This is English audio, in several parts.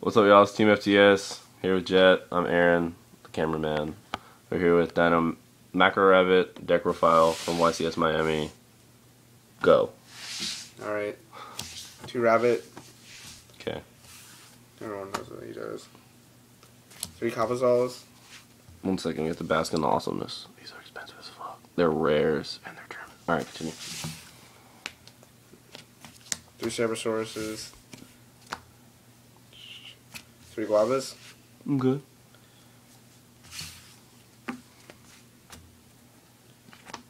What's up, y'all? It's TeamFTS. Here with Jet. I'm Aaron, the cameraman. We're here with Dino Macro Rabbit, deck profile from YCS Miami. Go. Alright. 2 rabbit. Okay. Everyone knows what he does. 3 Capazols. 1 second, we have to bask in the awesomeness. These are expensive as fuck. They're rares and they're German. Alright, continue. 3 Cerberusauruses. 3 Guavas. I'm good.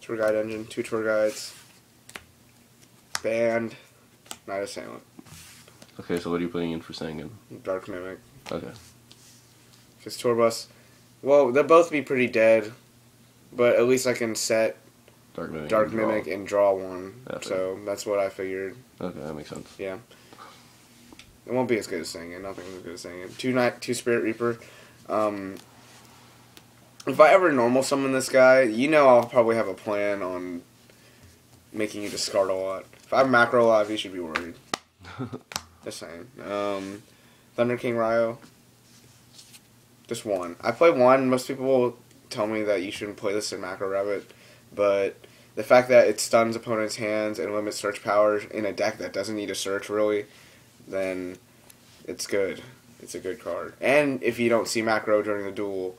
2 Guide Engine. 2 Tour Guides. Band. Night Assailant. Okay, so what are you putting in for Sangan? Dark Mimic. Okay. Because Tour Bus. Well, they'll both be pretty dead. But at least I can set Dark Mimic and draw one. After. So that's what I figured. Okay, that makes sense. Yeah. It won't be as good as Sangan. Nothing's as good as Sangan. 2 Spirit Reaper. If I ever normal summon this guy, you know I'll probably have a plan on making you discard a lot. If I have macro live, you should be worried. Just saying. Thunder King Ryo. Just 1. I play 1. Most people will tell me that you shouldn't play this in Macro Rabbit, but the fact that it stuns opponents' hands and limits search powers in a deck that doesn't need a search really, then it's good. It's a good card. And if you don't see macro during the duel,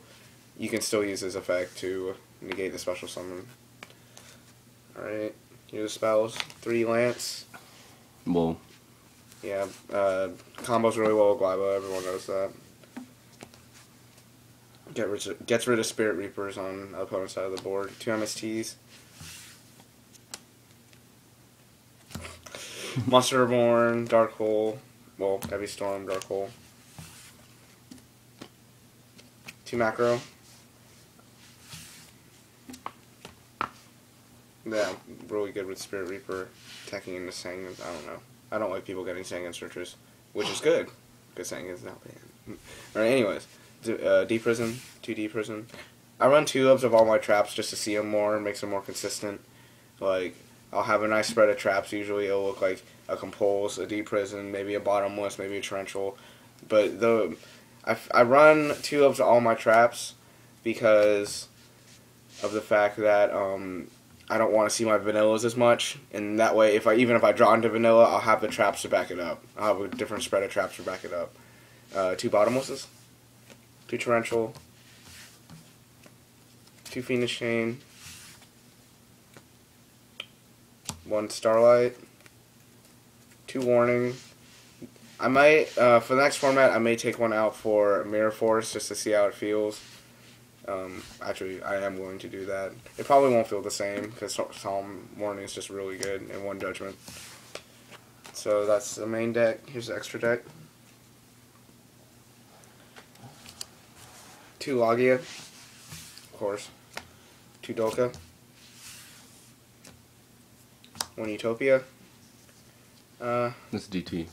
you can still use this effect to negate the special summon. Alright, here's the spells. 3 Lance. Well, Yeah, combos really well with Glybo, everyone knows that. Gets rid of Spirit Reapers on the opponent's side of the board. 2 MSTs. Monster Reborn, Dark Hole. Well, Heavy Storm, Dark Hole. 2 macro. Yeah, really good with Spirit Reaper attacking into Sangan. I don't know. I don't like people getting Sangan searchers, which is good, because Sangan's not banned. Alright, anyways. D-Prison, 2 D-Prison. I run 2-ups of all my traps just to see them more and makes them more consistent. Like, I'll have a nice spread of traps. Usually it'll look like a Compulse, a D-Prison, maybe a Bottomless, maybe a Torrential. But I run 2-ups of all my traps because of the fact that I don't want to see my vanillas as much, and that way, even if I draw into vanilla, I'll have the traps to back it up. I'll have a different spread of traps to back it up. 2 Bottomlesses, 2 Torrential, 2 Phoenix Chain, 1 Starlight, 2 Warning. I might, for the next format, I may take 1 out for Mirror Force just to see how it feels. Actually, I am willing to do that. It probably won't feel the same because Solemn Warning is just really good and 1 Judgment. So that's the main deck. Here's the extra deck. 2 Logia, of course. 2 Dolka. 1 Utopia. it's DT.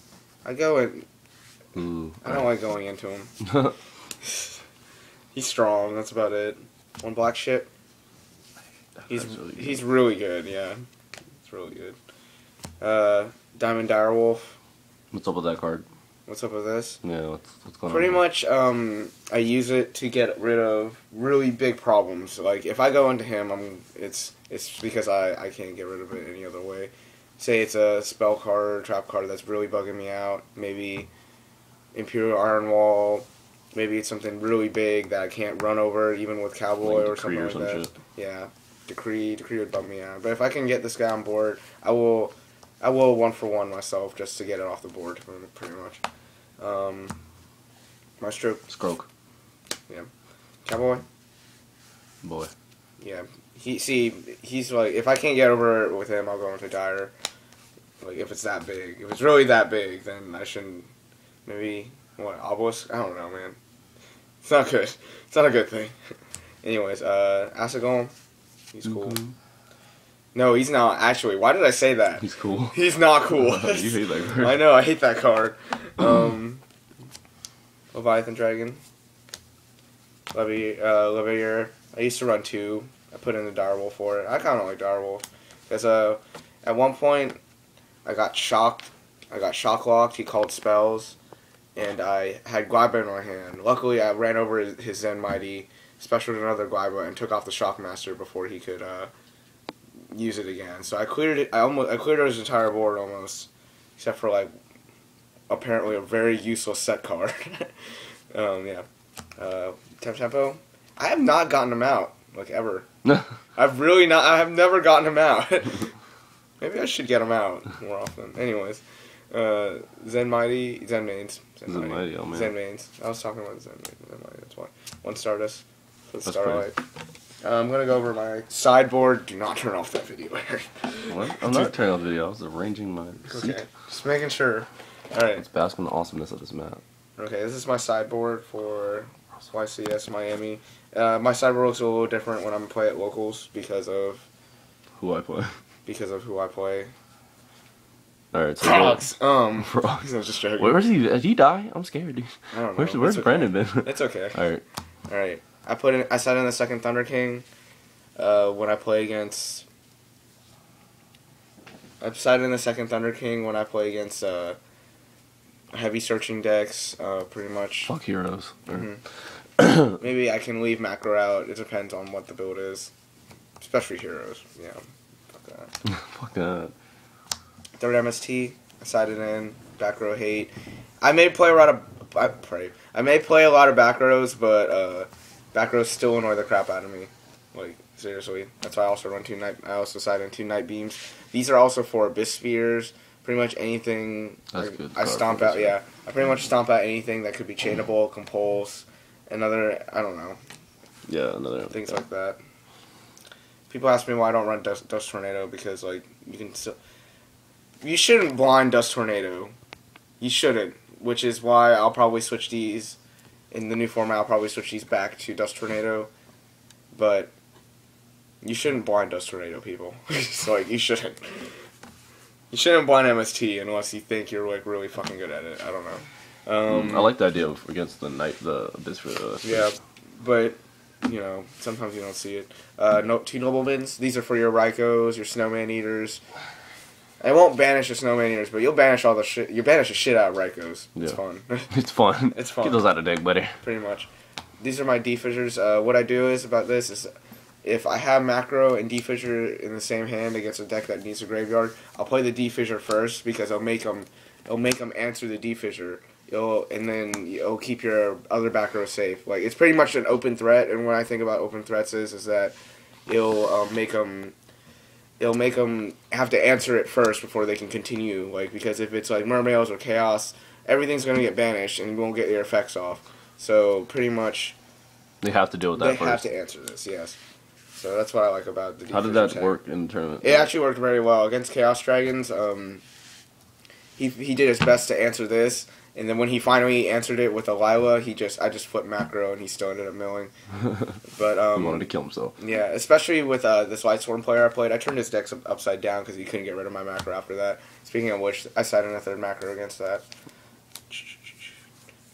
I go in. Ooh. I don't like going into him. He's strong. That's about it. 1 Black Ship. He's really good. Yeah, it's really good. Diamond Direwolf. What's up with that card? What's up with this? Yeah, what's going on? Pretty much, I use it to get rid of really big problems. Like if I go into him, it's because I can't get rid of it any other way. Say it's a spell card or trap card that's really bugging me out. Maybe Imperial Iron Wall. Maybe it's something really big that I can't run over even with Cowboy like or something like that. Shit. Yeah, Decree would bug me out. But if I can get this guy on board, I will 1-for-1 myself just to get it off the board, pretty much. Maestro. Scroke. Yeah. Cowboy. Boy. Yeah. He's like, if I can't get over it with him, I'll go into Dire. Like, if it's that big. If it's really that big, then I shouldn't. Maybe, what, Obelisk? I don't know, man. It's not good. It's not a good thing. Anyways, Acid Golem. He's cool. No, he's not. Actually, why did I say that? He's cool. He's not cool. You hate that card. I know, I hate that card. Leviathan Dragon. Levier. I used to run 2. I put in the Direwolf for it. I kind of like Direwolf. Because at one point, I got shocked. I got shock locked. He called spells. and I had Glaiba in my hand. Luckily, I ran over his Zen Mighty, specialed another Glaiba, and took off the Shockmaster before he could use it again. So I cleared it. I cleared his entire board almost, except for like apparently a very useless set card. Yeah. Tempo. I have not gotten him out like ever. I've really not. I have never gotten him out. Maybe I should get him out more often. Anyways, Zen Mighty, Zen Mains. Zen Mighty, oh man. Zen Mains. I was talking about Zen Mighty, that's why. One Stardust for the That's Starlight. I'm going to go over my sideboard. Do not turn off that video, Eric. What? I'm not turning off the video. I was arranging my seat. Okay, just making sure. Alright. Let's bask in the awesomeness of this map. Okay, this is my sideboard for YCS Miami. My sideboard looks a little different when I'm playing at locals because of Who I play. who I play. Alright, so Frogs. Frogs. I was just joking. Where is he? Did he die? I'm scared, dude. I don't know. Where's It's Brandon okay. been? It's okay. Alright. Alright. I sat in the second Thunder King when I play against. I've sat in the second Thunder King when I play against heavy searching decks, pretty much. Fuck heroes. Mm-hmm. Maybe I can leave macro out. It depends on what the build is. Especially heroes. Yeah. Fuck that. Fuck that. Third MST. I sided in. Back row hate. I may play a lot of. I may play a lot of back rows, but back rows still annoy the crap out of me. Like seriously. That's why I also run I also side in 2 Night Beams. These are also for Abyss Spheres. Pretty much anything. That's good. I stomp out. Yeah. I pretty much stomp out anything that could be chainable, compulse, another. I don't know. Yeah, another Things like that. People ask me why I don't run Dust Tornado because like you can still. You shouldn't blind Dust Tornado. You shouldn't, which is why I'll probably switch these in the new format. I'll probably switch these back to Dust Tornado, but you shouldn't blind Dust Tornado, people. It's like you shouldn't. You shouldn't blind MST unless you think you're like really fucking good at it. I don't know. I like the idea of against the Abyss for the. Yeah, but you know sometimes you don't see it. 2 Noblemans. These are for your Raikos, your Snowman Eaters. I won't banish the Snowman Eaters, but you'll banish all the shit. You banish the shit out of Raikos. It's fun. It's fun. It's fun. Get those out of deck, buddy. Pretty much. These are my D-Fissures. What I do is about this is if I have Macro and D-Fissure in the same hand against a deck that needs a graveyard, I'll play the D-Fissure first because it'll make them answer the D-Fissure. And then you'll keep your other back row safe. Like it's pretty much an open threat, and what I think about open threats is that it'll make them have to answer it first before they can continue. Like because if it's like Mermails or Chaos, everything's gonna get banished and you won't get your effects off. So pretty much They have to deal with that they have first. to answer this. Yes. So that's what I like about the. How did that work in the tournament? It actually worked very well against Chaos Dragons. He did his best to answer this, and then when he finally answered it with a Lila, I just flipped macro, and he still ended up milling. But He wanted to kill himself. yeah, especially with this Lightsworn player I played, I turned his decks upside down because he couldn't get rid of my macro after that. Speaking of which, I sided in a third macro against that.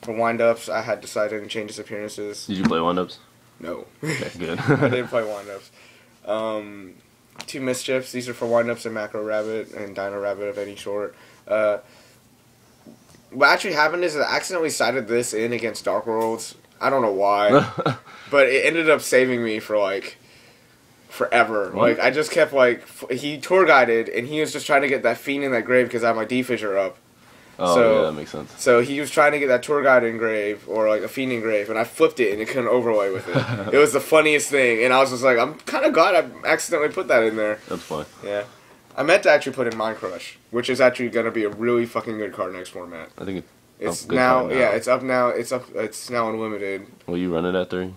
For windups, I had decided to change his appearances. Did you play windups? No. Okay, good. I didn't play windups. 2 Mischiefs. These are for windups and Macro Rabbit and Dino Rabbit of any sort. What actually happened is I accidentally sided this in against Dark Worlds. I don't know why. But it ended up saving me for like forever. What? Like I just kept like he tour guided and he was just trying to get that Fiend in that grave because I have my D-Fissure up. Oh, So- yeah, that makes sense. So he was trying to get that tour guide engrave or like a Fiend engrave, and I flipped it and it couldn't overlay with it. It was the funniest thing, and I was just like, I'm kind of glad I accidentally put that in there. That's fine. Yeah, I meant to actually put in Mind Crush, which is actually gonna be a really fucking good card next format. I think It's good now, card now. yeah, it's up now. It's now unlimited. Will you run it at 3?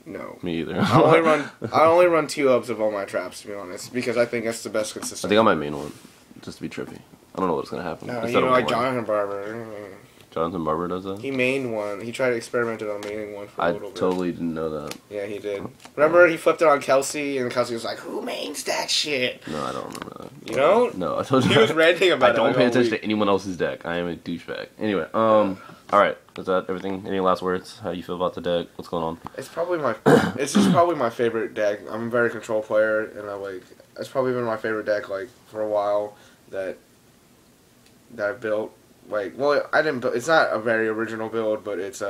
No, Me either. I only run 2 ups of all my traps, to be honest, because I think that's the best I consistent. think I might main one, just to be trippy. I don't know what's gonna happen. No, Instead you know, of like one. Jonathan Barber. Jonathan Barber does that? He mained one. He tried to experiment on maining one for a I little bit. totally didn't know that. Yeah, he did. Remember, he flipped it on Kelsey, and Kelsey was like, "Who mains that shit?" No, I don't remember that. You don't? No, I told you. He was ranting about I it. don't like pay all attention week. to anyone else's deck. I am a douchebag. Anyway, alright. Is that everything? Any last words? How you feel about the deck? What's going on? It's probably my. It's just probably my favorite deck. I'm a very control player, and I like. It's probably been my favorite deck like for a while that I've built. like, well, I didn't. It's not a very original build, but it's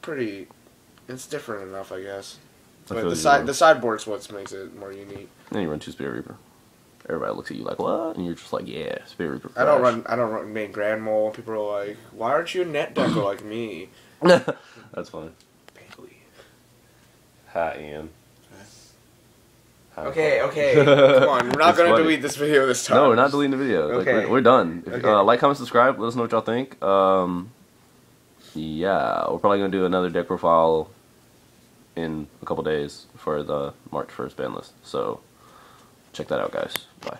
pretty. It's different enough, I guess. But the sideboard's what makes it more unique. Then you run 2 Spirit Reaper. Everybody looks at you like, what? And you're just like, yeah, Spirit Reaper. I don't run main Grand Mole. People are like, why aren't you a net decker like me? That's funny. Bailey. Hi, Ian. Okay. Come on, we're not gonna delete this video this time. No, we're not deleting the video. Okay. Like, we're done. If, Okay. Like, comment, subscribe. Let us know what y'all think. Yeah, we're probably gonna do another deck profile in a couple days for the March 1st ban list. So check that out, guys. Bye.